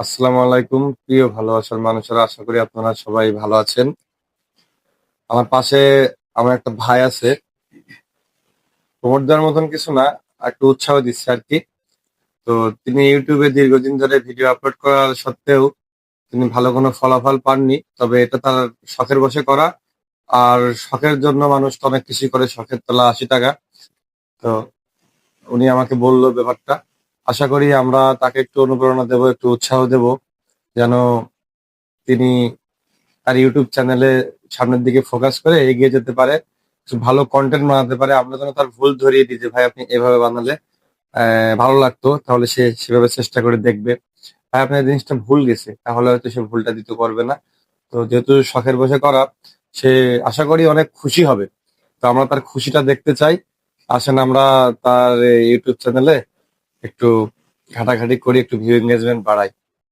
আসসালামু আলাইকুম প্রিয় ভালোবাসার মানুষেরা, আশা করি আপনারা সবাই ভালো আছেন। আমার পাশে আমার একটা ভাই আছে। প্রমোট দেওয়ার মতন কিছু না, একটু উৎসাহ দিচ্ছে আর কি। তো তিনি ইউটিউবে দীর্ঘদিন ধরে ভিডিও আপলোড করার সত্ত্বেও তিনি ভালো কোনো ফলাফল পাননি। তবে এটা তার শখের বশে করা। আর শখের জন্য মানুষ তো অনেক কিছুই করে, শখের তলা ৮০ টাকা। তো উনি আমাকে বললো ব্যাপারটা। আশা করি আমরা তাকে একটু অনুপ্রেরণা দেব, একটু উৎসাহ দেব, যেন তিনি তার ইউটিউব চ্যানেলে সামনের দিকে ফোকাস করে এগিয়ে যেতে পারে, কিছু ভালো কন্টেন্ট বানাতে পারে। আমরা যেন তার ভুল ধরিয়ে দিই যে ভাই আপনি এভাবে বানালে ভালো লাগতো, তাহলে সে সেভাবে চেষ্টা করে দেখবে। ভাই আপনার এই জিনিসটা ভুল গেছে, তাহলে হয়তো সে ভুলটা দিতে পারবে না। তো যেহেতু শখের বশে করা, সে আশা করি অনেক খুশি হবে। তো আমরা তার খুশিটা দেখতে চাই। আসেন আমরা তার ইউটিউব চ্যানেলে একটু ঘাটাঘাটি করি, একটু ভিউ এঙ্গেজমেন্ট বাড়াই।